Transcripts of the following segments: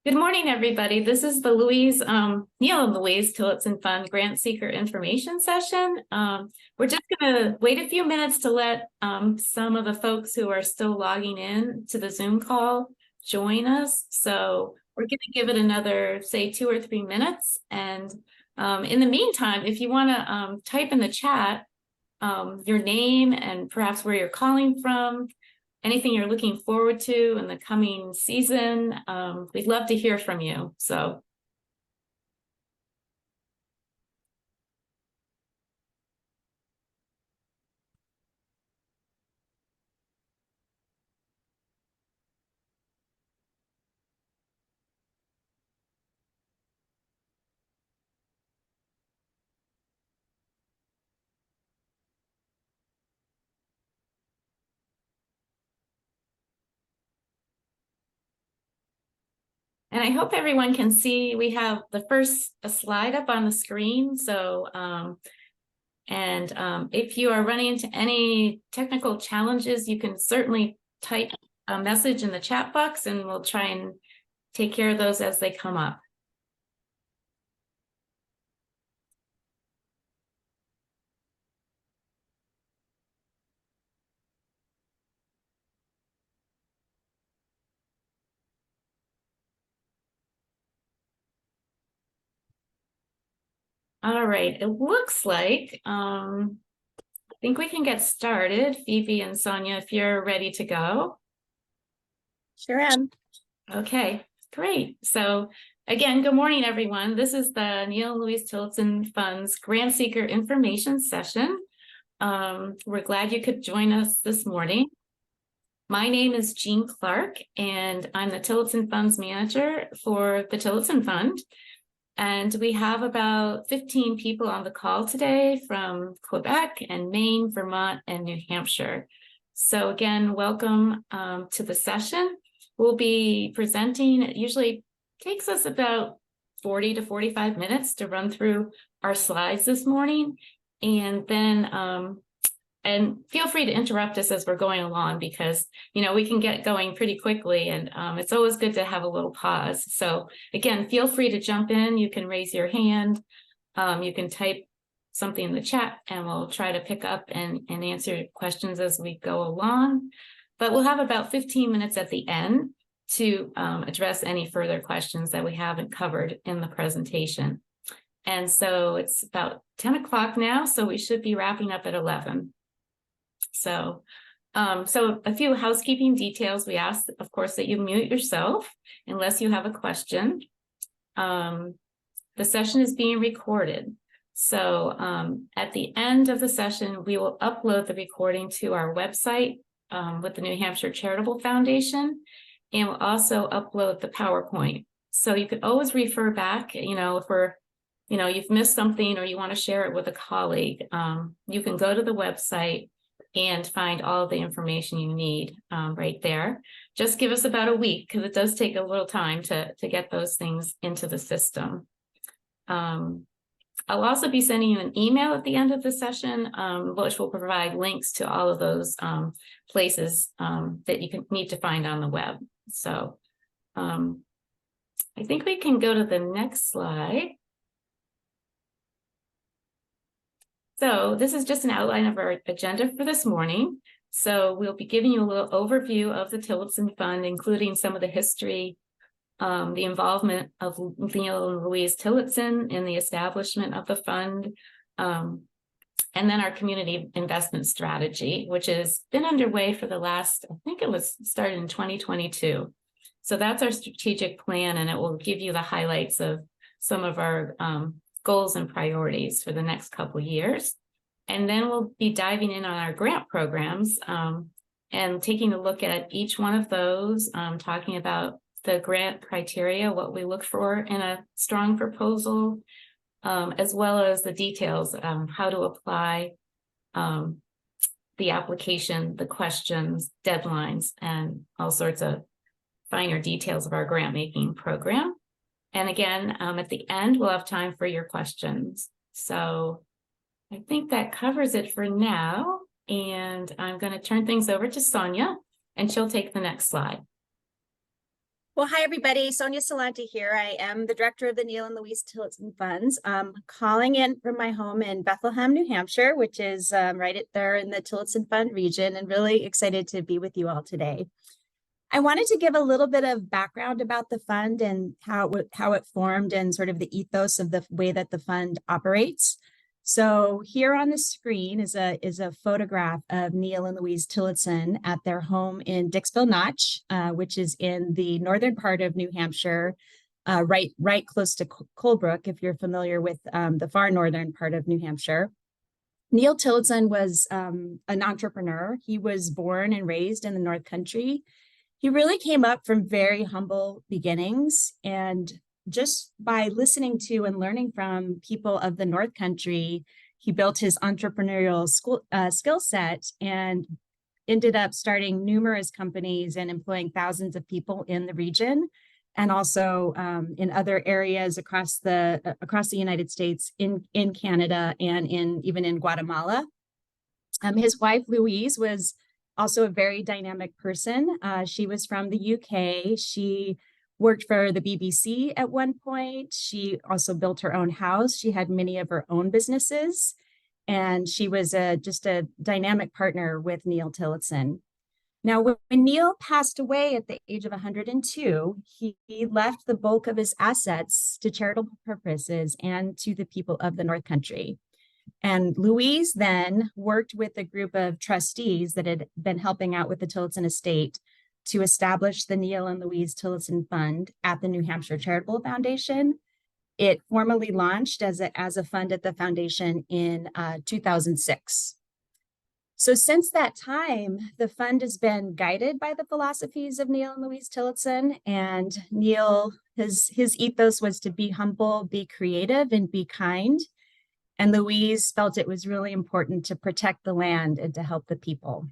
Good morning, everybody. This is the Louise, Neil and Louise Tillotson Fund Grantseeker information session. We're just going to wait a few minutes to let some of the folks who are still logging in to the Zoom call join us. So we're going to give it another, say, 2 or 3 minutes. And in the meantime, if you want to type in the chat your name and perhaps where you're calling from, anything you're looking forward to in the coming season, we'd love to hear from you. So. And I hope everyone can see, we have the first slide up on the screen. So, if you are running into any technical challenges, you can certainly type a message in the chat box and we'll try and take care of those as they come up. All right, it looks like, I think we can get started. Phoebe and Sonia, if you're ready to go. Sure am. Okay, great. So again, good morning, everyone. This is the Neil and Louise Tillotson Fund's Grantseeker information session. We're glad you could join us this morning. My name is Jean Clark, and I'm the Tillotson Funds manager for the Tillotson Fund. And we have about 15 people on the call today from Quebec and Maine, Vermont, and New Hampshire. So again, welcome to the session. We'll be presenting. It usually takes us about 40 to 45 minutes to run through our slides this morning. And then, and feel free to interrupt us as we're going along because, you know, we can get going pretty quickly and it's always good to have a little pause. So again, feel free to jump in. You can raise your hand. You can type something in the chat and we'll try to pick up and answer questions as we go along. But we'll have about 15 minutes at the end to address any further questions that we haven't covered in the presentation. And so it's about 10 o'clock now, so we should be wrapping up at 11. So a few housekeeping details. We ask, of course, that you mute yourself unless you have a question. The session is being recorded. So at the end of the session, we will upload the recording to our website with the New Hampshire Charitable Foundation, and we'll also upload the PowerPoint. So you could always refer back, you know, if you've missed something or you want to share it with a colleague, you can go to the website and find all the information you need right there. Just give us about a week because it does take a little time to get those things into the system. I'll also be sending you an email at the end of the session, which will provide links to all of those places that you need to find on the web. So I think we can go to the next slide. So this is just an outline of our agenda for this morning. So we'll be giving you a little overview of the Tillotson Fund, including some of the history, the involvement of Neil and Louise Tillotson in the establishment of the fund, and then our community investment strategy, which has been underway for the last, I think it was started in 2022. So that's our strategic plan, and it will give you the highlights of some of our goals and priorities for the next couple of years. And then we'll be diving in on our grant programs and taking a look at each one of those, talking about the grant criteria, what we look for in a strong proposal, as well as the details, how to apply the application, the questions, deadlines, and all sorts of finer details of our grant making program. And again, at the end, we'll have time for your questions. So I think that covers it for now. And I'm going to turn things over to Sonia, and she'll take the next slide. Well, hi, everybody. Sonia Salante here. I am the director of the Neil and Louise Tillotson Funds. Calling in from my home in Bethlehem, New Hampshire, which is there in the Tillotson Fund region, and really excited to be with you all today. I wanted to give a little bit of background about the fund and how it formed and sort of the ethos of the way that the fund operates. So here on the screen is a photograph of Neil and Louise Tillotson at their home in Dixville Notch, which is in the northern part of New Hampshire, right close to Colebrook, if you're familiar with the far northern part of New Hampshire. Neil Tillotson was an entrepreneur. He was born and raised in the North Country. He really came up from very humble beginnings, and just by listening to and learning from people of the North Country, he built his entrepreneurial skill set and ended up starting numerous companies and employing thousands of people in the region, and also in other areas across the United States, in Canada, and even in Guatemala. His wife Louise was also a very dynamic person. She was from the UK. She worked for the BBC at one point. She also built her own house. She had many of her own businesses, and she was just a dynamic partner with Neil Tillotson. Now, when Neil passed away at the age of 102, he left the bulk of his assets to charitable purposes and to the people of the North Country. And Louise then worked with a group of trustees that had been helping out with the Tillotson estate to establish the Neil and Louise Tillotson Fund at the New Hampshire Charitable Foundation. It formally launched as a fund at the foundation in 2006. So since that time, the fund has been guided by the philosophies of Neil and Louise Tillotson. And Neil, his ethos was to be humble, be creative, and be kind. And Louise felt it was really important to protect the land and to help the people.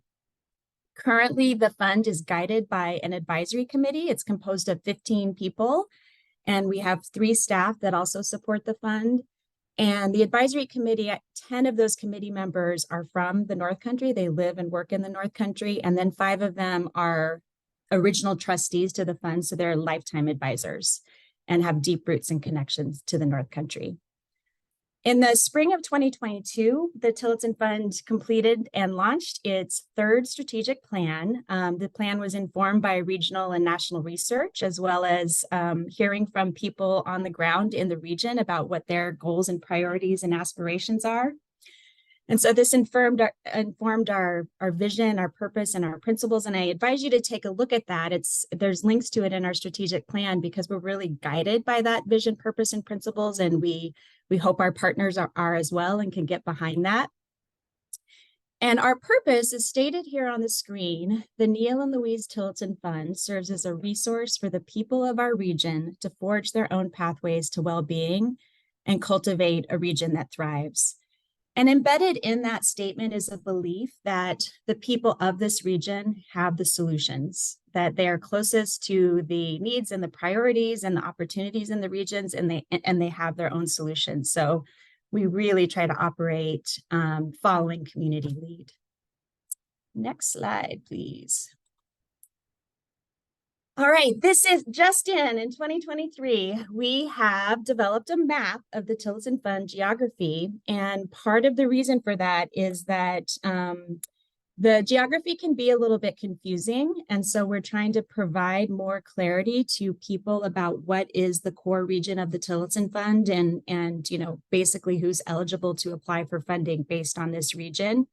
Currently, the fund is guided by an advisory committee. It's composed of 15 people, and we have 3 staff that also support the fund. And the advisory committee, 10 of those committee members are from the North Country. They live and work in the North Country, and then 5 of them are original trustees to the fund, so they're lifetime advisors and have deep roots and connections to the North Country. In the spring of 2022, the Tillotson Fund completed and launched its 3rd strategic plan. The plan was informed by regional and national research, as well as hearing from people on the ground in the region about what their goals and priorities and aspirations are. And so this informed our vision, our purpose, and our principles. And I advise you to take a look at that. There's links to it in our strategic plan, because we're really guided by that vision, purpose, and principles. And we hope our partners are as well and can get behind that. And our purpose is stated here on the screen. The Neil and Louise Tillotson Fund serves as a resource for the people of our region to forge their own pathways to well-being and cultivate a region that thrives. And embedded in that statement is a belief that the people of this region have the solutions, that they are closest to the needs and the priorities and the opportunities in the regions, and they have their own solutions. So we really try to operate following community lead. Next slide, please. All right, this is just in 2023, we have developed a map of the Tillotson Fund geography. And part of the reason for that is that the geography can be a little bit confusing. And so we're trying to provide more clarity to people about what is the core region of the Tillotson Fund and basically who's eligible to apply for funding based on this region.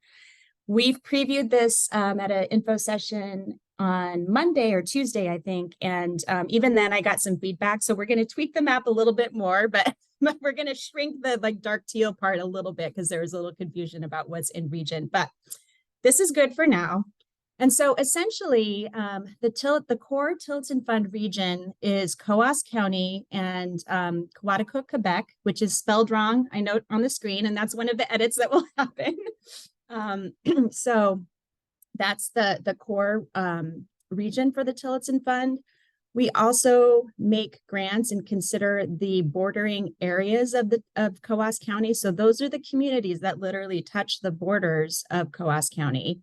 We've previewed this at an info session on Monday or Tuesday, I think. And even then I got some feedback. So we're going to tweak the map a little bit more, but we're going to shrink the dark teal part a little bit because there was a little confusion about what's in region, but this is good for now. And so essentially the core Tillotson Fund region is Coas County and Quaticook, Quebec, which is spelled wrong. I note on the screen, and that's one of the edits that will happen. So that's the core region for the Tillotson Fund. We also make grants and consider the bordering areas of Coas County. So those are the communities that literally touch the borders of Coas County.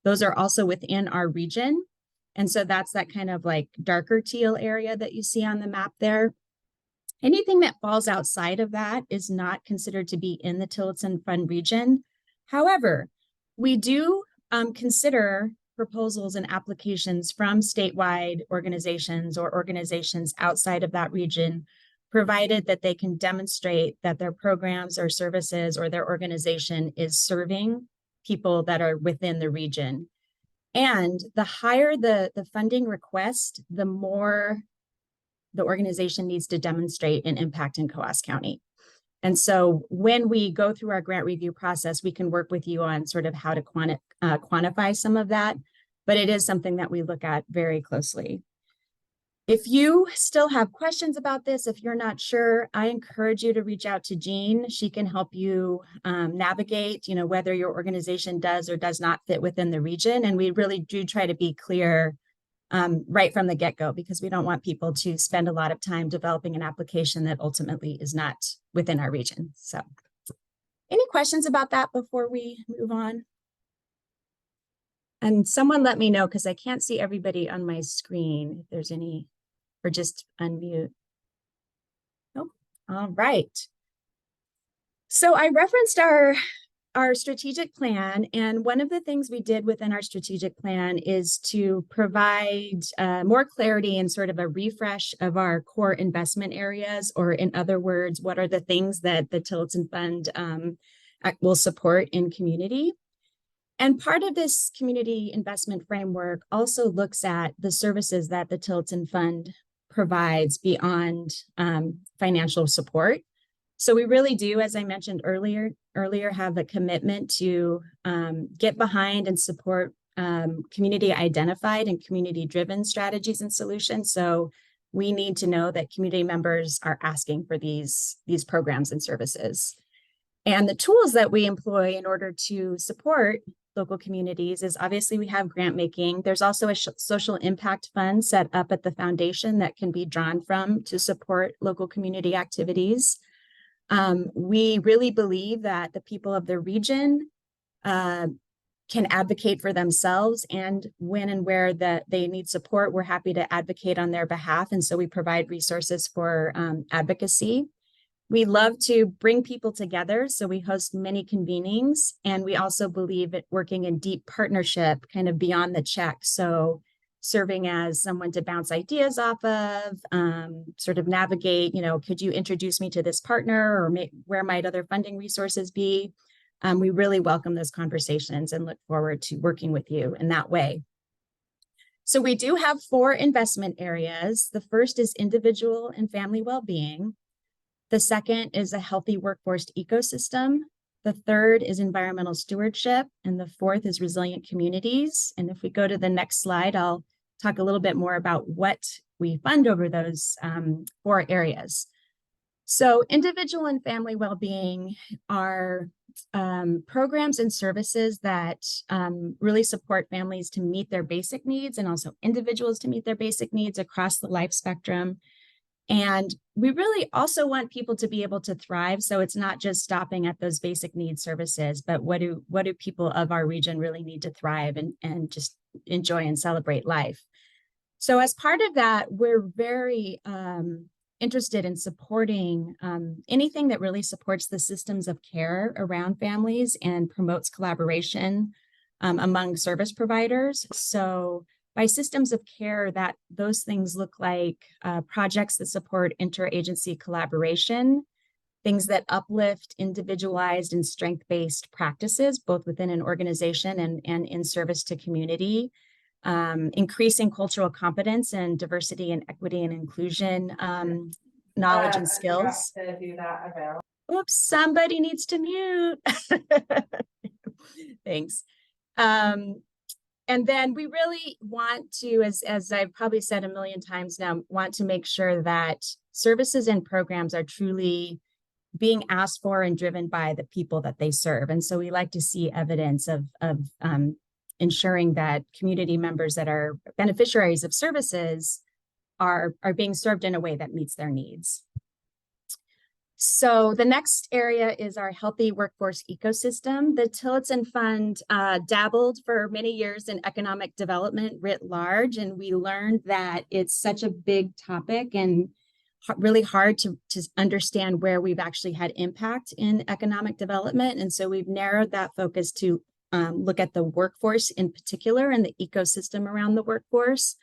Those are also within our region. And so that's that kind of like darker teal area that you see on the map there. Anything that falls outside of that is not considered to be in the Tillotson Fund region. However, we do consider proposals and applications from statewide organizations or organizations outside of that region, provided that they can demonstrate that their programs or services or their organization is serving people that are within the region. And the higher the funding request, the more the organization needs to demonstrate an impact in Coos County. And so when we go through our grant review process, we can work with you on sort of how to quantify some of that, but it is something that we look at very closely. If you still have questions about this, if you're not sure, I encourage you to reach out to Jean. She can help you navigate, whether your organization does or does not fit within the region. And we really do try to be clear right from the get-go, because we don't want people to spend a lot of time developing an application that ultimately is not within our region. So any questions about that before we move on? And someone let me know, because I can't see everybody on my screen, if there's any, or just unmute. Nope. All right. So I referenced our strategic plan, and one of the things we did within our strategic plan is to provide more clarity and sort of a refresh of our core investment areas, or in other words, what are the things that the Tillotson Fund will support in community. And part of this community investment framework also looks at the services that the Tillotson Fund provides beyond financial support. So we really do, as I mentioned earlier, have a commitment to get behind and support community identified and community driven strategies and solutions. So we need to know that community members are asking for these programs and services. And the tools that we employ in order to support local communities is obviously we have grant making. There's also a social impact fund set up at the foundation that can be drawn from to support local community activities. We really believe that the people of the region can advocate for themselves, and when and where that they need support, we're happy to advocate on their behalf. And so we provide resources for advocacy. We love to bring people together, so we host many convenings, and we also believe at working in deep partnership, kind of beyond the check. So serving as someone to bounce ideas off of, sort of navigate, could you introduce me to this partner, or where might other funding resources be? We really welcome those conversations and look forward to working with you in that way. So we do have 4 investment areas. The first is individual and family well-being. The second is a healthy workforce ecosystem. The third is environmental stewardship. And the fourth is resilient communities. And if we go to the next slide, I'll talk a little bit more about what we fund over those 4 areas. So individual and family well-being are programs and services that really support families to meet their basic needs, and also individuals to meet their basic needs across the life spectrum. And we really also want people to be able to thrive. So it's not just stopping at those basic needs services, but what do people of our region really need to thrive and just enjoy and celebrate life. So as part of that, we're very interested in supporting anything that really supports the systems of care around families and promotes collaboration among service providers. So by systems of care, that those things look like projects that support interagency collaboration, things that uplift individualized and strength-based practices, both within an organization and in service to community, increasing cultural competence and diversity and equity and inclusion, knowledge and skills. To do that. Oops, somebody needs to mute. Thanks. And then we really want to, as I've probably said a million times now, want to make sure that services and programs are truly being asked for and driven by the people that they serve. And so we like to see evidence of ensuring that community members that are beneficiaries of services are being served in a way that meets their needs. So the next area is our healthy workforce ecosystem. The Tillotson Fund dabbled for many years in economic development writ large, and we learned that it's such a big topic and really hard to understand where we've actually had impact in economic development. And so we've narrowed that focus to look at the workforce in particular and the ecosystem around the workforce.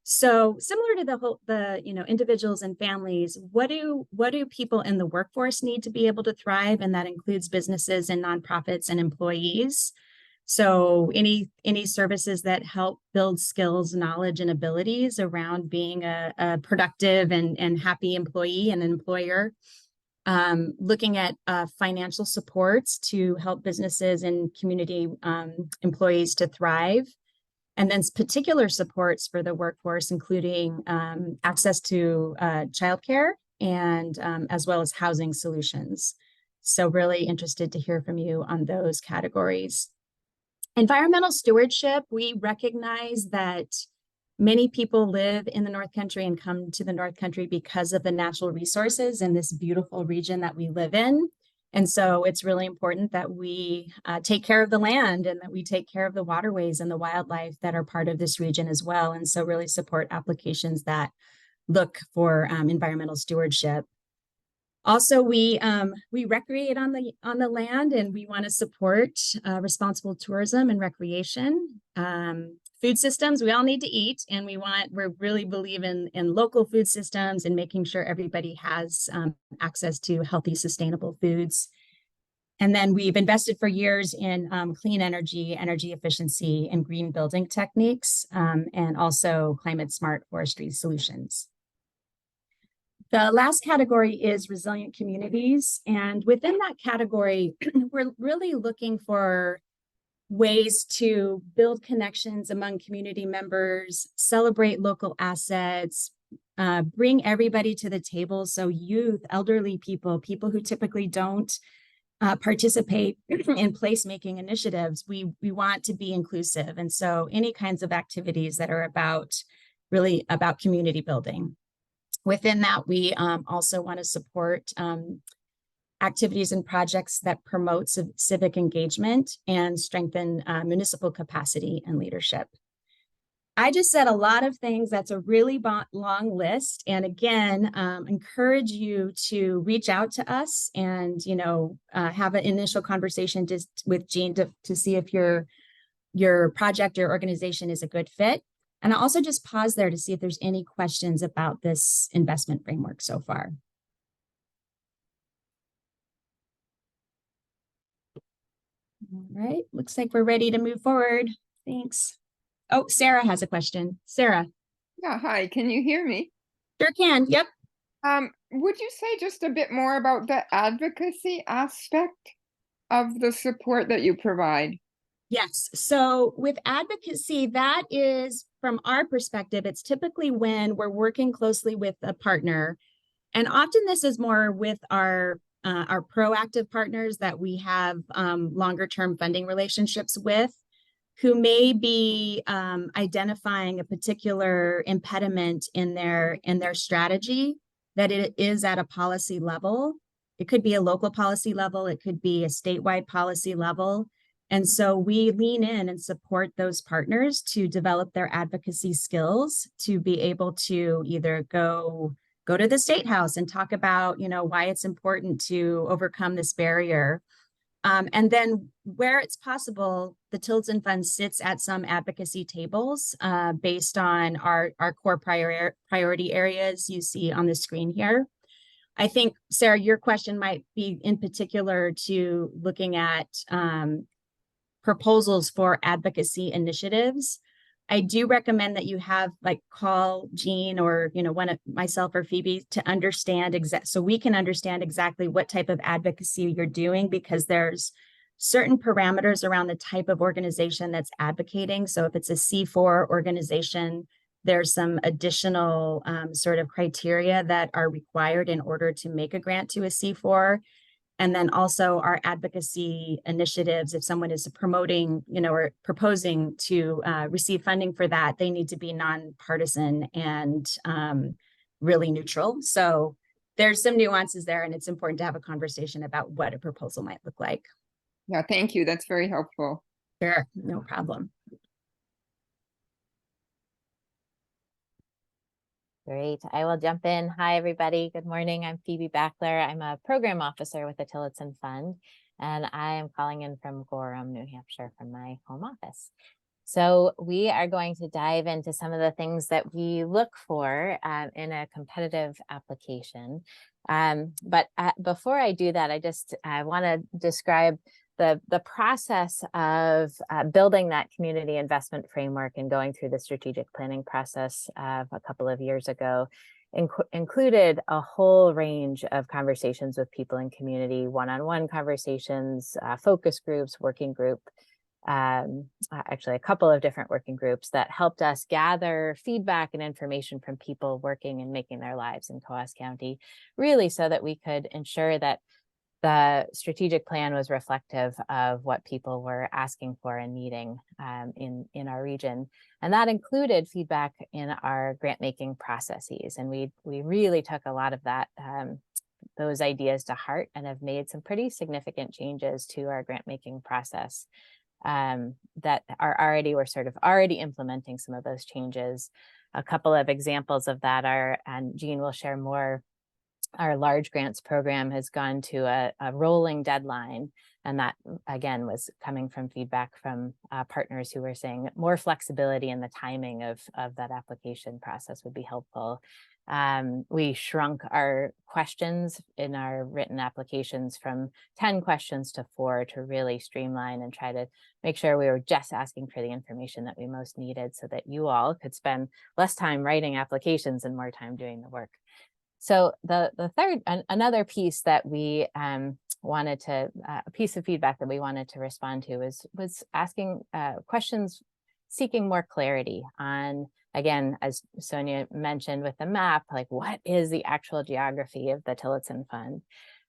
So similar to the individuals and families, what do people in the workforce need to be able to thrive? And that includes businesses and nonprofits and employees. So any services that help build skills, knowledge, and abilities around being a productive and happy employee and employer. Looking at financial supports to help businesses and community employees to thrive. And then particular supports for the workforce, including access to childcare and as well as housing solutions. So really interested to hear from you on those categories. Environmental stewardship, we recognize that many people live in the North Country and come to the North Country because of the natural resources in this beautiful region that we live in. And so it's really important that we take care of the land and that we take care of the waterways and the wildlife that are part of this region as well. And so really support applications that look for environmental stewardship. Also, we recreate on the land, and we want to support responsible tourism and recreation. Food systems, we all need to eat, and we really believe in local food systems and making sure everybody has access to healthy, sustainable foods. And then we've invested for years in clean energy, energy efficiency, and green building techniques, and also climate smart forestry solutions. The last category is resilient communities. And within that category, we're really looking for ways to build connections among community members, celebrate local assets, bring everybody to the table. So youth, elderly people, people who typically don't participate in placemaking initiatives, we want to be inclusive. And so any kinds of activities that are really about community building. Within that, we also want to support activities and projects that promote civic engagement and strengthen municipal capacity and leadership. I just said a lot of things. That's a really long list. And again, encourage you to reach out to us and, have an initial conversation just with Jean to see if your project or organization is a good fit. And I'll also just pause there to see if there's any questions about this investment framework so far. All right, looks like we're ready to move forward. Thanks. Oh, Sarah has a question. Sarah. Yeah, hi, can you hear me? Sure can, yep. Would you say just a bit more about the advocacy aspect of the support that you provide? Yes, so with advocacy, that is, from our perspective, it's typically when we're working closely with a partner. And often this is more with our proactive partners that we have longer term funding relationships with, who may be identifying a particular impediment in their strategy, that it is at a policy level. It could be a local policy level, it could be a statewide policy level. And so we lean in and support those partners to develop their advocacy skills to be able to either go to the State House and talk about, why it's important to overcome this barrier. And then where it's possible, the Tillotson Fund sits at some advocacy tables based on our core priority areas you see on the screen here. I think, Sarah, your question might be in particular to looking at proposals for advocacy initiatives. I do recommend that you call Jean or, one of myself or Phoebe to understand so we can understand exactly what type of advocacy you're doing, because there's certain parameters around the type of organization that's advocating. So if it's a C4 organization, there's some additional sort of criteria that are required in order to make a grant to a C4. And then also our advocacy initiatives, if someone is promoting, or proposing to receive funding for that, they need to be nonpartisan and really neutral. So there's some nuances there, and it's important to have a conversation about what a proposal might look like. Yeah, thank you. That's very helpful. Sure, no problem. Great. I will jump in. Hi, everybody. Good morning. I'm Phoebe Backler. I'm a program officer with the Tillotson Fund, and I am calling in from Gorham, New Hampshire, from my home office. So we are going to dive into some of the things that we look for in a competitive application. But before I do that, I want to describe the process of building that community investment framework and going through the strategic planning process of a couple of years ago. Included a whole range of conversations with people in community, one-on-one conversations, focus groups, working group, actually a couple of different working groups that helped us gather feedback and information from people working and making their lives in Coos County, really so that we could ensure that the strategic plan was reflective of what people were asking for and needing in our region. And that included feedback in our grant making processes. And we really took a lot of that, those ideas to heart, and have made some pretty significant changes to our grant making process that we're sort of already implementing some of those changes. A couple of examples of that are, and Jean will share more, our large grants program has gone to a rolling deadline. And that, again, was coming from feedback from partners who were saying more flexibility in the timing of that application process would be helpful. We shrunk our questions in our written applications from 10 questions to 4 to really streamline and try to make sure we were just asking for the information that we most needed, so that you all could spend less time writing applications and more time doing the work. So the third, another piece that we wanted to, a piece of feedback that we wanted to respond to was asking questions, seeking more clarity on, again, as Sonia mentioned with the map, like what is the actual geography of the Tillotson Fund?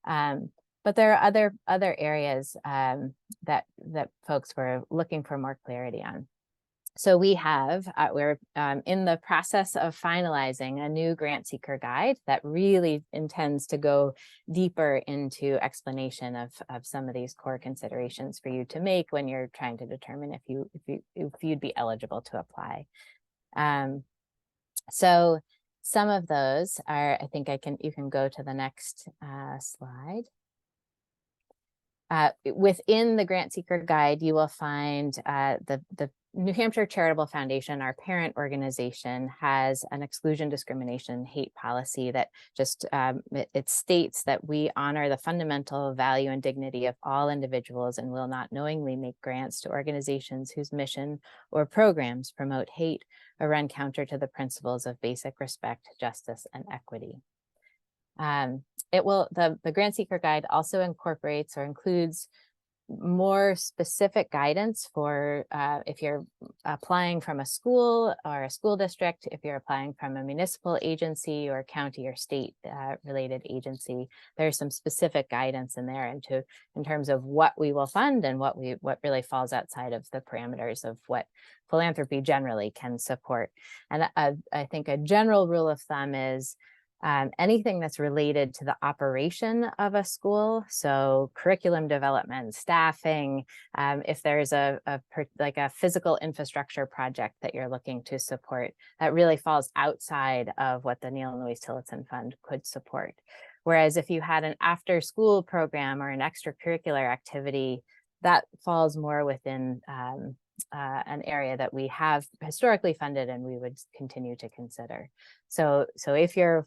But there are other areas that folks were looking for more clarity on. So we have, we're in the process of finalizing a new Grantseeker guide that really intends to go deeper into explanation of some of these core considerations for you to make when you're trying to determine if you'd be eligible to apply. So some of those are, I think you can go to the next slide. Within the Grantseeker guide, you will find the New Hampshire Charitable Foundation, our parent organization, has an exclusion, discrimination, hate policy that just, it states that we honor the fundamental value and dignity of all individuals and will not knowingly make grants to organizations whose mission or programs promote hate or run counter to the principles of basic respect, justice, and equity. The Grantseeker guide also incorporates or includes more specific guidance for if you're applying from a school or a school district, if you're applying from a municipal agency or county or state related agency. There's some specific guidance in there in terms of what we will fund and what really falls outside of the parameters of what philanthropy generally can support. And I think a general rule of thumb is anything that's related to the operation of a school, so curriculum development, staffing, if there's like a physical infrastructure project that you're looking to support, that really falls outside of what the Neil and Louise Tillotson Fund could support. Whereas if you had an after-school program or an extracurricular activity, that falls more within an area that we have historically funded and we would continue to consider. So if you're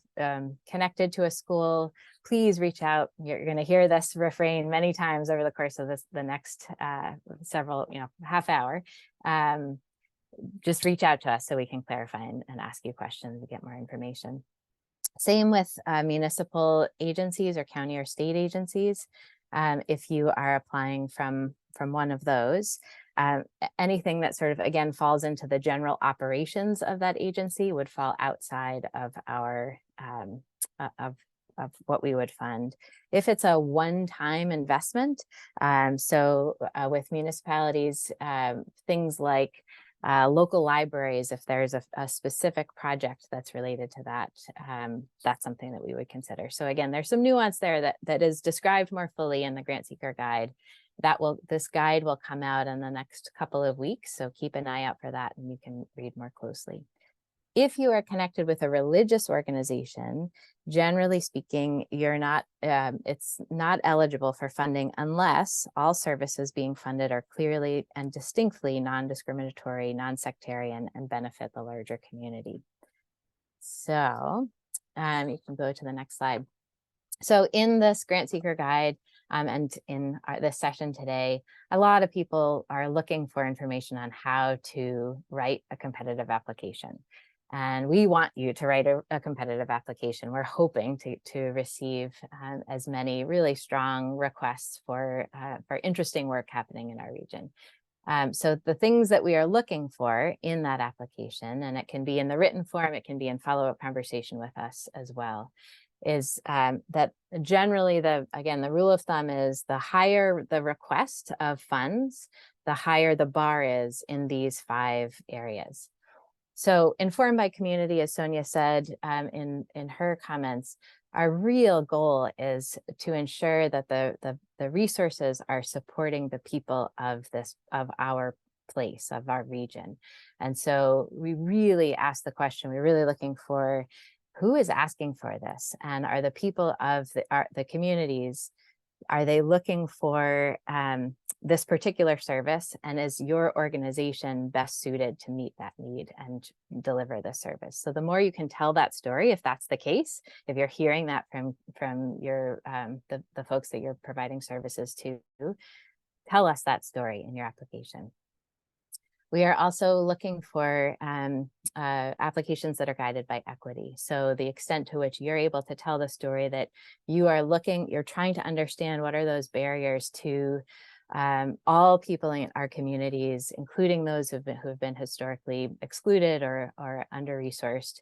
connected to a school, please reach out. You're going to hear this refrain many times over the course of the next several, half hour. Just reach out to us so we can clarify and ask you questions and get more information. Same with municipal agencies or county or state agencies. If you are applying from one of those, anything that sort of, again, falls into the general operations of that agency would fall outside of our of what we would fund. If it's a one-time investment, with municipalities, things like local libraries, if there's a specific project that's related to that, that's something that we would consider. So again, there's some nuance there that is described more fully in the Grantseeker guide. This guide will come out in the next couple of weeks, so keep an eye out for that and you can read more closely. If you are connected with a religious organization, generally speaking, it's not eligible for funding unless all services being funded are clearly and distinctly non-discriminatory, non-sectarian, and benefit the larger community. So you can go to the next slide. So in this Grantseeker guide, and in this session today, a lot of people are looking for information on how to write a competitive application. And we want you to write a competitive application. We're hoping to receive as many really strong requests for interesting work happening in our region. So the things that we are looking for in that application, and it can be in the written form, it can be in follow-up conversation with us as well, is that generally the rule of thumb is the higher the request of funds, the higher the bar is in these 5 areas. So informed by community, as Sonia said in her comments, our real goal is to ensure that the resources are supporting the people of our place, of our region. And so we really ask the question, we're really looking for who is asking for this, and are the people of the communities, are they looking for this particular service, and is your organization best suited to meet that need and deliver the service? So the more you can tell that story, if that's the case, if you're hearing that from your the folks that you're providing services to, tell us that story in your application. We are also looking for applications that are guided by equity. So the extent to which you're able to tell the story that you're trying to understand what are those barriers to all people in our communities, including those who have been historically excluded or under-resourced,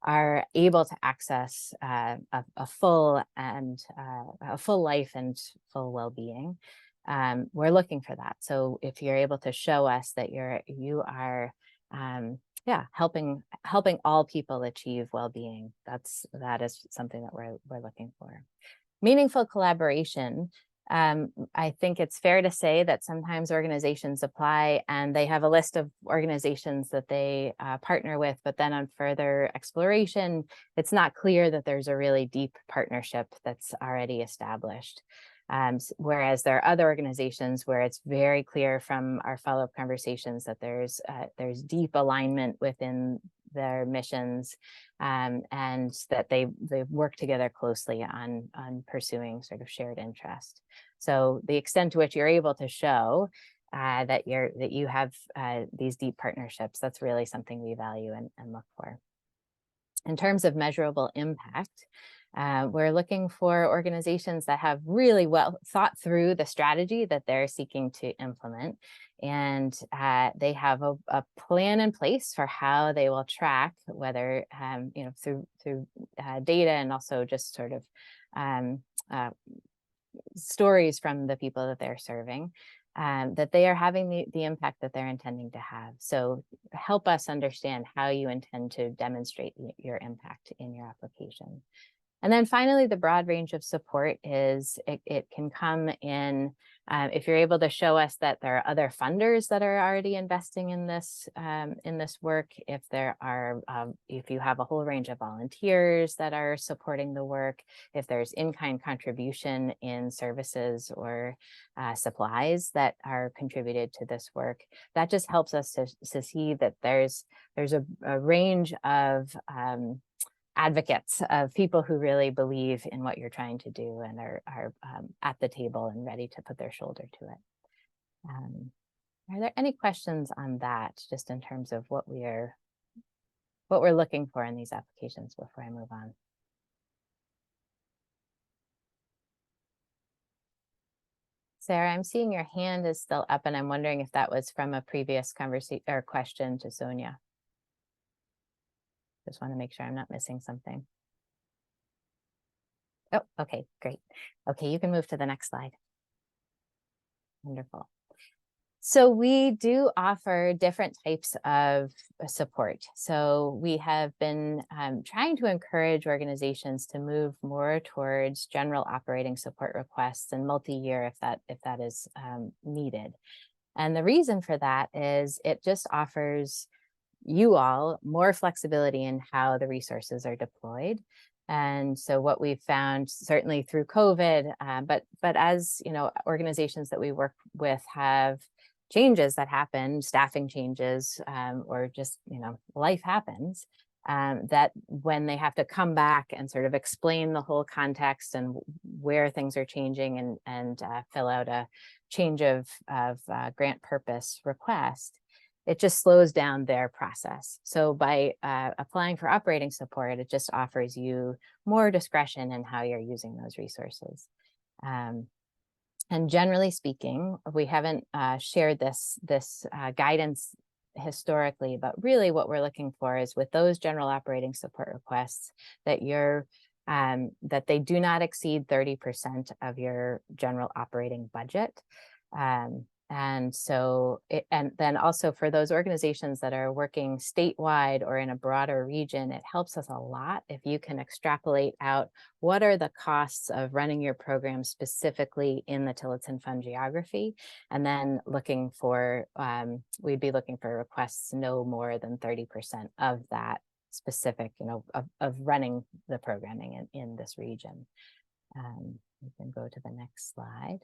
are able to access a full life and full well-being. We're looking for that. So if you're able to show us that you are helping all people achieve well-being, that is something that we're looking for. Meaningful collaboration. I think it's fair to say that sometimes organizations apply and they have a list of organizations that they partner with, but then on further exploration, it's not clear that there's a really deep partnership that's already established. Whereas there are other organizations where it's very clear from our follow-up conversations that there's deep alignment within their missions, and that they work together closely on pursuing sort of shared interest. So the extent to which you're able to show that you have these deep partnerships, that's really something we value and look for. In terms of measurable impact, we're looking for organizations that have really well thought through the strategy that they're seeking to implement, and they have a plan in place for how they will track, whether through data and also just sort of stories from the people that they're serving, that they are having the impact that they're intending to have. So help us understand how you intend to demonstrate your impact in your application. And then finally, the broad range of support is, it can come in, if you're able to show us that there are other funders that are already investing in this work, if you have a whole range of volunteers that are supporting the work, if there's in-kind contribution in services or supplies that are contributed to this work, that just helps us to see that there's a range of advocates, of people who really believe in what you're trying to do and are at the table and ready to put their shoulder to it. Are there any questions on that, just in terms of what we're looking for in these applications before I move on? Sarah, I'm seeing your hand is still up, and I'm wondering if that was from a previous conversation or question to Sonia. Just want to make sure I'm not missing something. Oh, okay, great. Okay, you can move to the next slide. Wonderful. So we do offer different types of support. So we have been trying to encourage organizations to move more towards general operating support requests and multi-year if that is needed. And the reason for that is it just offers you all more flexibility in how the resources are deployed. And so what we've found, certainly through COVID, but as you know, organizations that we work with have changes that happen, staffing changes, or just life happens, that when they have to come back and sort of explain the whole context and where things are changing and fill out a change of grant purpose request, it just slows down their process. So by applying for operating support, it just offers you more discretion in how you're using those resources. And generally speaking, we haven't shared this guidance historically, but really what we're looking for is with those general operating support requests that that they do not exceed 30% of your general operating budget. And so, and then also for those organizations that are working statewide or in a broader region, it helps us a lot if you can extrapolate out what are the costs of running your program specifically in the Tillotson Fund geography, and then looking for, we'd be looking for requests no more than 30% of that specific, of running the programming in this region. We can go to the next slide.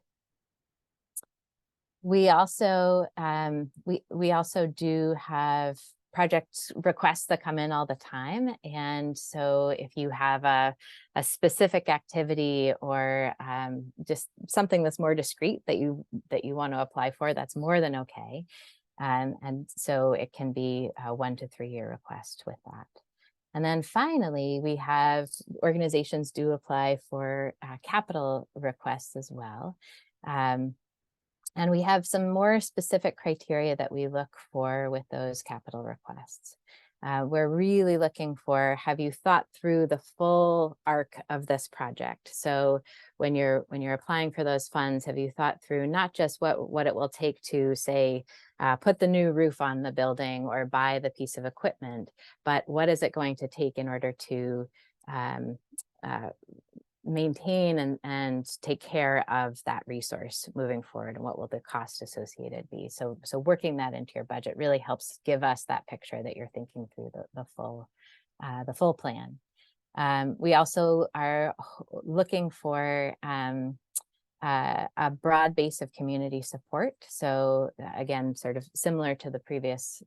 We also we also do have project requests that come in all the time, and so if you have a specific activity or just something that's more discrete that you want to apply for, that's more than okay, and so it can be a 1 to 3 year request with that. And then finally, we have organizations do apply for capital requests as well. And we have some more specific criteria that we look for with those capital requests. We're really looking for, have you thought through the full arc of this project? So when you're applying for those funds, have you thought through not just what it will take to, say, put the new roof on the building or buy the piece of equipment, but what is it going to take in order to maintain and take care of that resource moving forward, and what will the cost associated be? So working that into your budget really helps give us that picture that you're thinking through the full plan. We also are looking for a broad base of community support. So again, sort of similar to the previous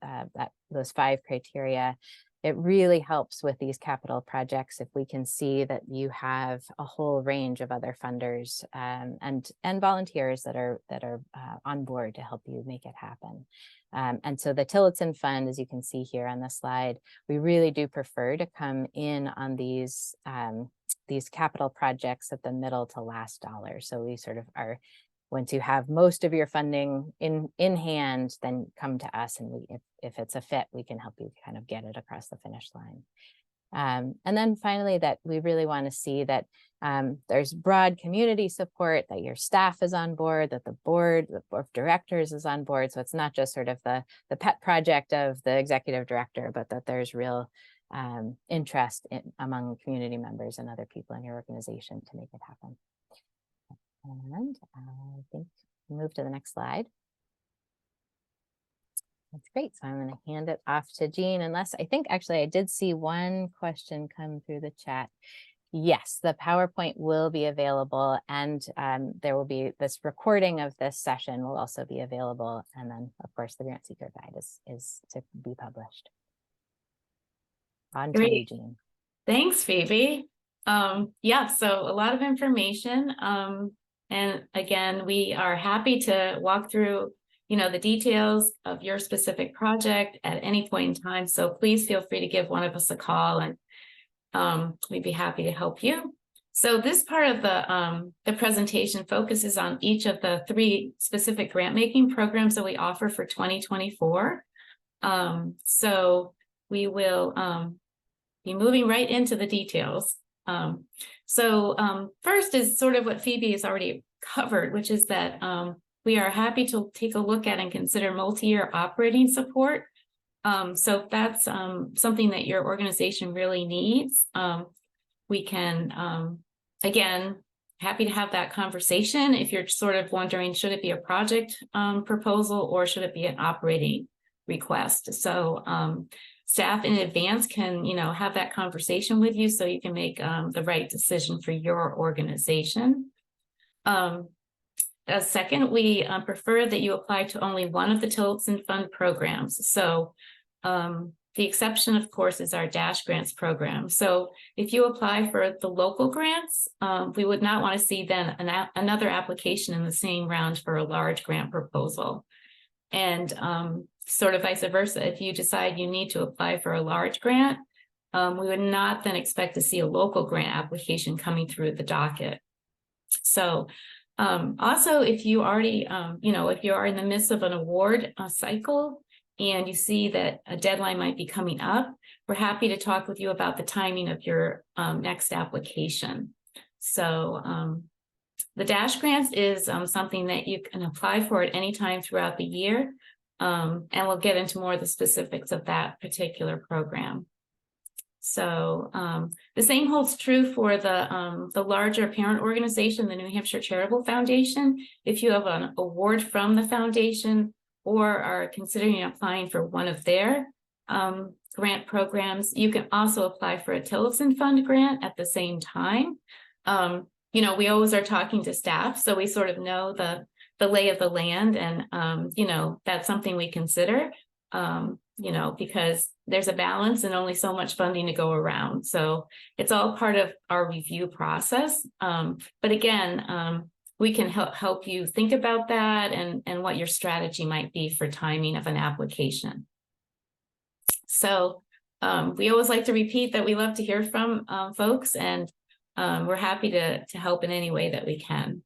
those 5 criteria. It really helps with these capital projects if we can see that you have a whole range of other funders and volunteers that are on board to help you make it happen. And so the Tillotson Fund, as you can see here on the slide, we really do prefer to come in on these capital projects at the middle to last dollar. So we sort of are, once you have most of your funding in hand, then come to us, and if it's a fit, we can help you kind of get it across the finish line. And then finally, that we really want to see that there's broad community support, that your staff is on board, that the board of directors is on board. So it's not just sort of the pet project of the executive director, but that there's real interest among community members and other people in your organization to make it happen. And I think move to the next slide. That's great. So I'm going to hand it off to Jean, unless I think actually I did see one question come through the chat. Yes, the PowerPoint will be available, and there will be this recording of this session will also be available. And then of course the Grantseeker guide is to be published. On to you, Jean. Thanks, Phoebe. Yeah, so a lot of information. And again, we are happy to walk through, the details of your specific project at any point in time. So please feel free to give one of us a call, and we'd be happy to help you. So this part of the presentation focuses on each of the 3 specific grant making programs that we offer for 2024. So we will be moving right into the details. So first is sort of what Phoebe has already covered, which is that we are happy to take a look at and consider multi-year operating support. So if that's something that your organization really needs, we can, again, happy to have that conversation. If you're sort of wondering, should it be a project proposal or should it be an operating request? So staff in advance can, have that conversation with you so you can make the right decision for your organization. Second, we prefer that you apply to only one of the Tillotson Fund programs. So the exception, of course, is our Dash Grants program. So if you apply for the local grants, we would not want to see then another application in the same round for a large grant proposal. And sort of vice versa, if you decide you need to apply for a large grant, we would not then expect to see a local grant application coming through the docket. So also, if you already, if you are in the midst of an award cycle, and you see that a deadline might be coming up, we're happy to talk with you about the timing of your next application. So the Dash Grants is something that you can apply for at any time throughout the year, and we'll get into more of the specifics of that particular program. So the same holds true for the larger parent organization, the New Hampshire Charitable Foundation. If you have an award from the foundation, or are considering applying for one of their grant programs, you can also apply for a Tillotson Fund grant at the same time. We always are talking to staff, so we sort of know the lay of the land, and that's something we consider, because there's a balance and only so much funding to go around. So it's all part of our review process. But again, we can help you think about that and what your strategy might be for timing of an application. So we always like to repeat that we love to hear from folks, and we're happy to help in any way that we can.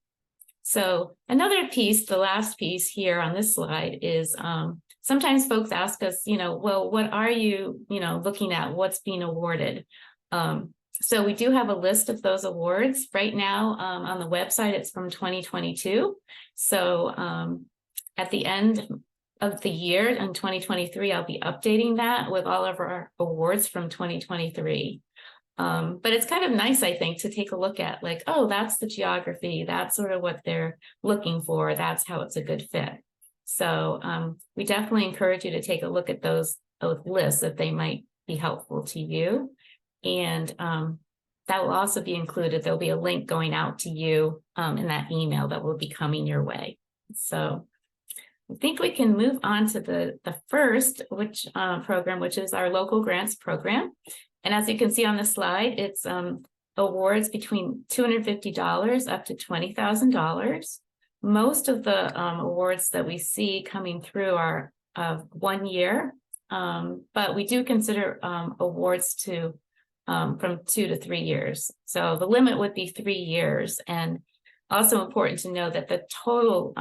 So another piece, the last piece here on this slide is sometimes folks ask us, well, what are you, looking at, what's being awarded? So we do have a list of those awards right now on the website. It's from 2022. So at the end of the year in 2023, I'll be updating that with all of our awards from 2023. But it's kind of nice, I think, to take a look at like, oh, that's the geography. That's sort of what they're looking for. That's how it's a good fit. So we definitely encourage you to take a look at those lists if they might be helpful to you. And that will also be included. There'll be a link going out to you in that email that will be coming your way. So I think we can move on to the first program, which is our local grants program. And as you can see on the slide, it's awards between $250 up to $20,000. Most of the awards that we see coming through are of 1 year, but we do consider awards to from 2 to 3 years. So the limit would be 3 years. And also important to know that the total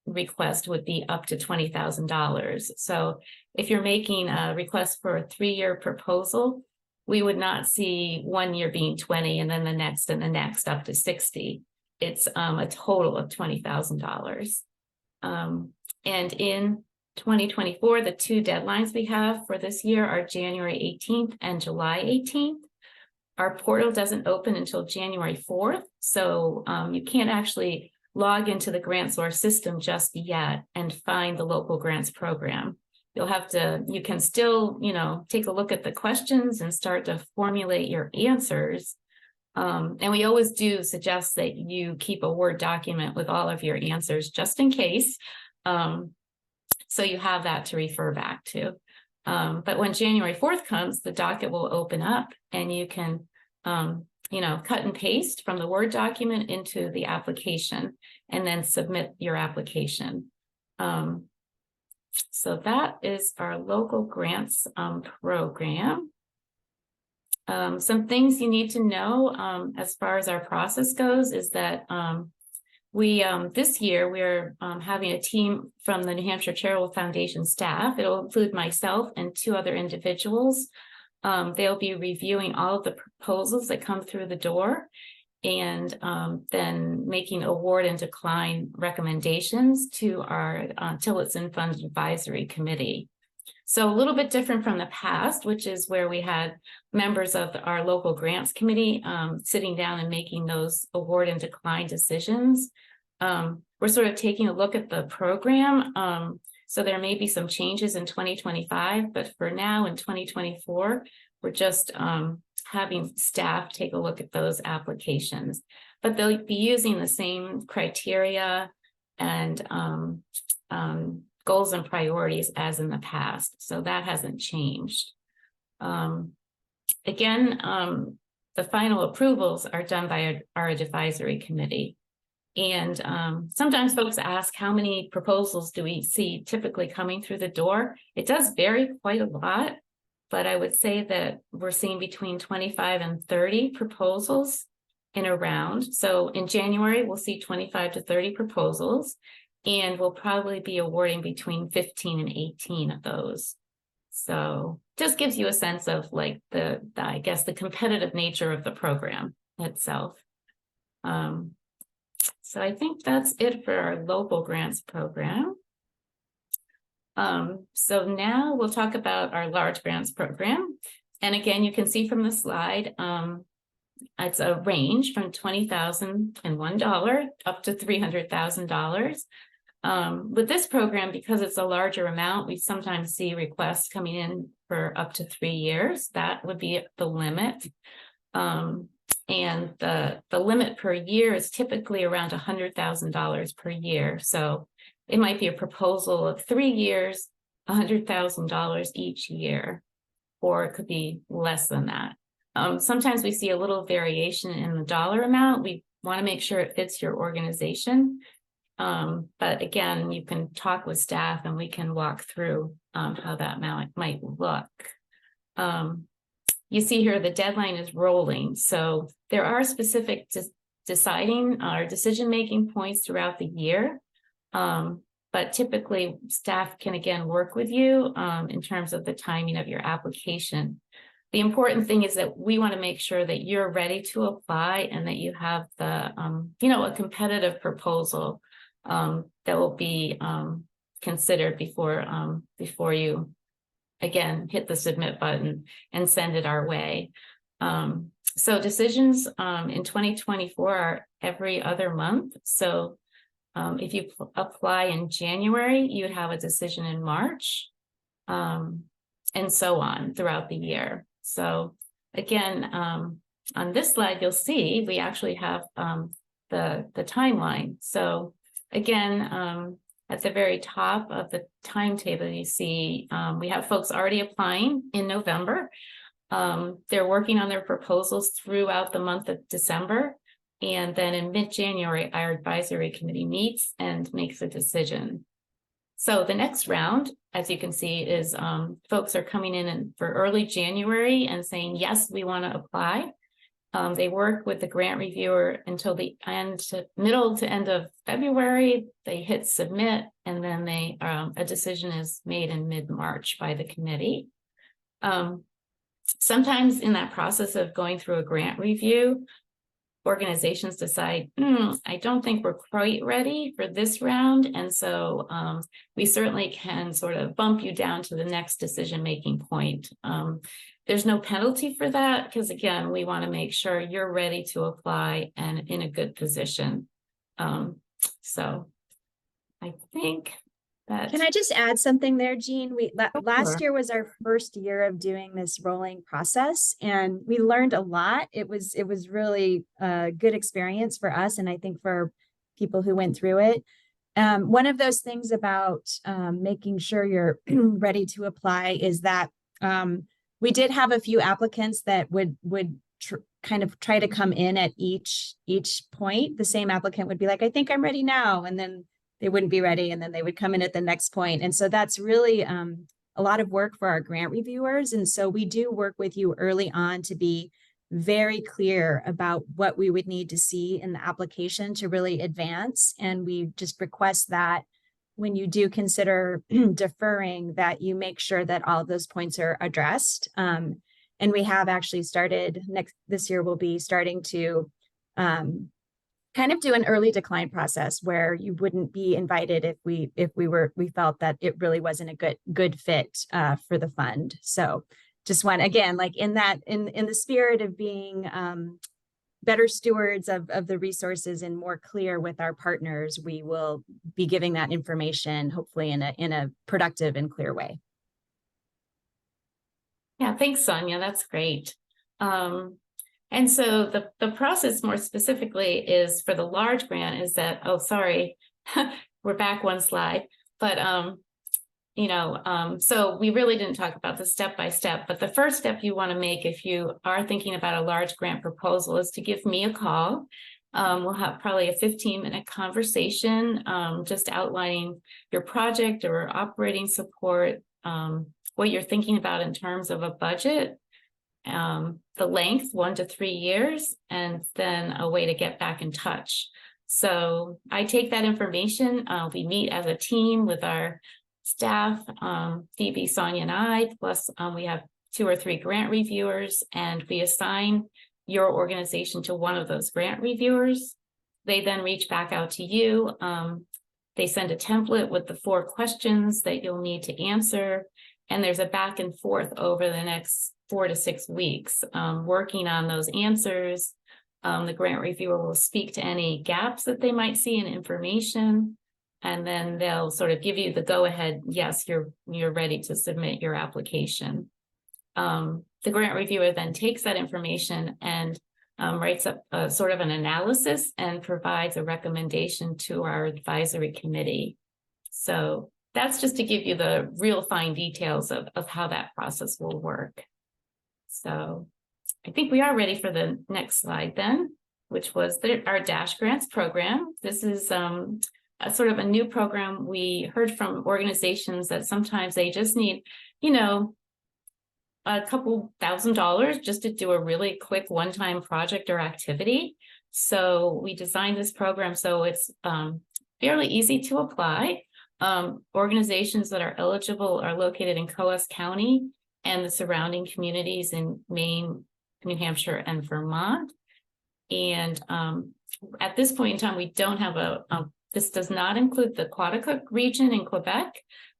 request would be up to $20,000. So if you're making a request for a 3-year proposal, we would not see 1 year being 20 and then the next and the next up to 60. It's a total of $20,000. And in 2024, the 2 deadlines we have for this year are January 18th and July 18th. Our portal doesn't open until January 4th, so you can't actually log into the GrantSource system just yet and find the local grants program. You can still, take a look at the questions and start to formulate your answers. And we always do suggest that you keep a Word document with all of your answers just in case. So you have that to refer back to. But when January 4th comes, the docket will open up and you can, cut and paste from the Word document into the application and then submit your application. So that is our local grants program. Some things you need to know as far as our process goes is that this year we're having a team from the New Hampshire Charitable Foundation staff. It'll include myself and 2 other individuals. They'll be reviewing all of the proposals that come through the door. and then making award and decline recommendations to our Tillotson Fund Advisory Committee. So a little bit different from the past, which is where we had members of our local grants committee sitting down and making those award and decline decisions. We're sort of taking a look at the program. So there may be some changes in 2025, but for now in 2024, we're just having staff take a look at those applications. But they'll be using the same criteria and goals and priorities as in the past. So that hasn't changed. Again, the final approvals are done by our advisory committee. And sometimes folks ask, how many proposals do we see typically coming through the door? It does vary quite a lot, but I would say that we're seeing between 25 and 30 proposals in a round. So in January, we'll see 25 to 30 proposals, and we'll probably be awarding between 15 and 18 of those. So just gives you a sense of like I guess the competitive nature of the program itself. So I think that's it for our local grants program. So now we'll talk about our large grants program. And again, you can see from the slide, it's a range from $20,001 up to $300,000. With this program, because it's a larger amount, we sometimes see requests coming in for up to 3 years. That would be the limit. And the limit per year is typically around $100,000 per year. So it might be a proposal of 3 years, $100,000 each year, or it could be less than that. Sometimes we see a little variation in the dollar amount. We want to make sure it fits your organization. But again, you can talk with staff and we can walk through how that might look. You see here, the deadline is rolling. So there are specific deciding or decision-making points throughout the year. But typically staff can again work with you in terms of the timing of your application. The important thing is that we want to make sure that you're ready to apply and that you have the, a competitive proposal that will be considered before you again hit the submit button and send it our way. So decisions in 2024 are every other month. So if you apply in January, you'd have a decision in March, and so on throughout the year. So again, on this slide, you'll see we actually have the timeline. So again, at the very top of the timetable, you see we have folks already applying in November. They're working on their proposals throughout the month of December. And then in mid-January, our advisory committee meets and makes a decision. So the next round, as you can see, is folks are coming in for early January and saying, yes, we want to apply. They work with the grant reviewer until the middle to end of February. They hit submit, and then a decision is made in mid-March by the committee. Sometimes in that process of going through a grant review, organizations decide, I don't think we're quite ready for this round. And so we certainly can sort of bump you down to the next decision-making point. There's no penalty for that because, again, we want to make sure you're ready to apply and in a good position. So I think that... Can I just add something there, Jean? Last year was our first year of doing this rolling process, and we learned a lot. It was really a good experience for us, and I think for people who went through it. One of those things about making sure you're ready to apply is that we did have a few applicants that would kind of try to come in at each point. The same applicant would be like, I think I'm ready now, and then they wouldn't be ready, and then they would come in at the next point. And so that's really a lot of work for our grant reviewers. And so we do work with you early on to be very clear about what we would need to see in the application to really advance. And we just request that when you do consider deferring, that you make sure that all of those points are addressed. And we have actually started this year, we'll be starting to kind of do an early decline process where you wouldn't be invited if we felt that it really wasn't a good fit for the fund. So just want, again, like in the spirit of being better stewards of the resources and more clear with our partners, we will be giving that information hopefully in a productive and clear way. Yeah, thanks, Sonia. That's great. And so the process more specifically is for the large grant is that, oh, sorry, we're back one slide, but so we really didn't talk about the step by step, but the first step you want to make if you are thinking about a large grant proposal is to give me a call. We'll have probably a 15-minute conversation, just outlining your project or operating support, what you're thinking about in terms of a budget, the length, 1 to 3 years, and then a way to get back in touch. So I take that information. We meet as a team with our staff, Phoebe, Sonia, and I, plus we have 2 or 3 grant reviewers, and we assign your organization to one of those grant reviewers. They then reach back out to you. They send a template with the 4 questions that you'll need to answer. And there's a back and forth over the next 4 to 6 weeks, working on those answers. The grant reviewer will speak to any gaps that they might see in information, and then they'll sort of give you the go-ahead, yes, you're ready to submit your application. The grant reviewer then takes that information and writes up a sort of an analysis and provides a recommendation to our advisory committee. So that's just to give you the real fine details of how that process will work. So I think we are ready for the next slide then, which was our Dash Grants program. This is a sort of a new program. We heard from organizations that sometimes they just need, a couple $1,000 just to do a really quick one-time project or activity. So we designed this program so it's fairly easy to apply. Organizations that are eligible are located in Coos County and the surrounding communities in Maine, New Hampshire, and Vermont. And at this point in time, we don't have this does not include the Quaticook region in Quebec,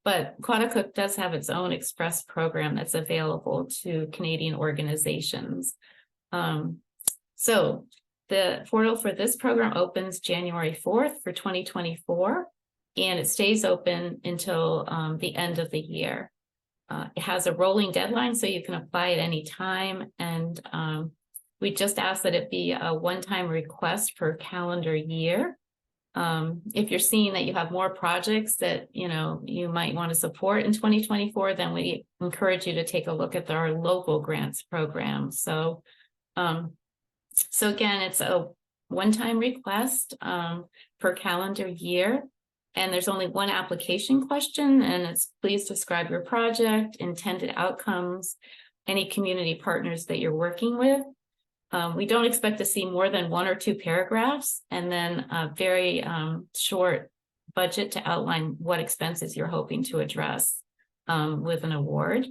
but Quaticook does have its own express program that's available to Canadian organizations. So the portal for this program opens January 4th for 2024, and it stays open until the end of the year. It has a rolling deadline, so you can apply at any time. And we just ask that it be a one-time request per calendar year. If you're seeing that you have more projects that you might want to support in 2024, then we encourage you to take a look at our local grants program. So, so again, it's a one-time request per calendar year. And there's only one application question, and it's please describe your project, intended outcomes, any community partners that you're working with. We don't expect to see more than 1 or 2 paragraphs, and then a very short budget to outline what expenses you're hoping to address with an award.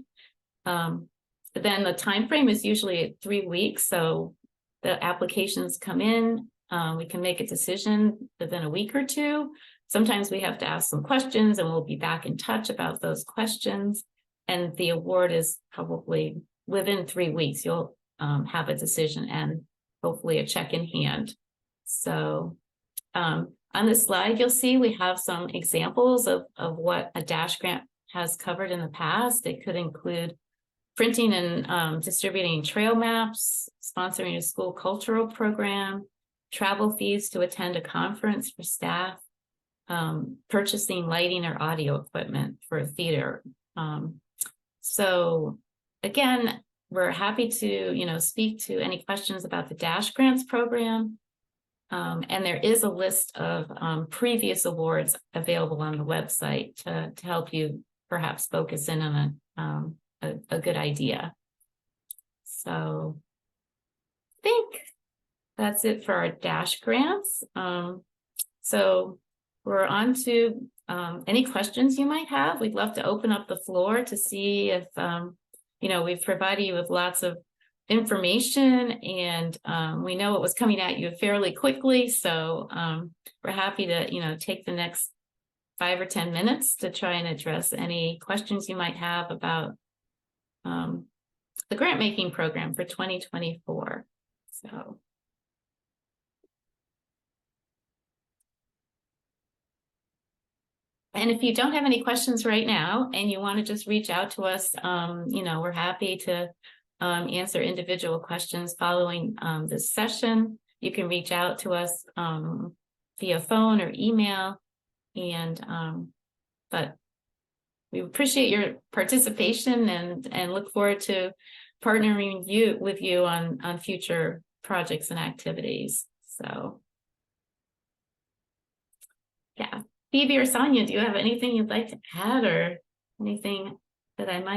Then the time frame is usually 3 weeks, so the applications come in, we can make a decision within a week or 2. Sometimes we have to ask some questions, and we'll be back in touch about those questions. And the award is probably within 3 weeks. You'll have a decision and hopefully a check in hand. So on this slide, you'll see we have some examples of what a Dash grant has covered in the past. It could include printing and distributing trail maps, sponsoring a school cultural program, travel fees to attend a conference for staff, purchasing lighting or audio equipment for a theater. So again, we're happy to, speak to any questions about the Dash Grants program. And there is a list of previous awards available on the website to help you perhaps focus in on a good idea. So I think that's it for our Dash Grants. So we're on to any questions you might have. We'd love to open up the floor to see if, we've provided you with lots of information, and we know it was coming at you fairly quickly. So we're happy to, take the next 5 or 10 minutes to try and address any questions you might have about the grant making program for 2024. So. And if you don't have any questions right now and you want to just reach out to us, we're happy to answer individual questions following this session. You can reach out to us via phone or email, but we appreciate your participation and look forward to partnering with you on future projects and activities. So, yeah. Phoebe or Sonia, do you have anything you'd like to add or anything that I might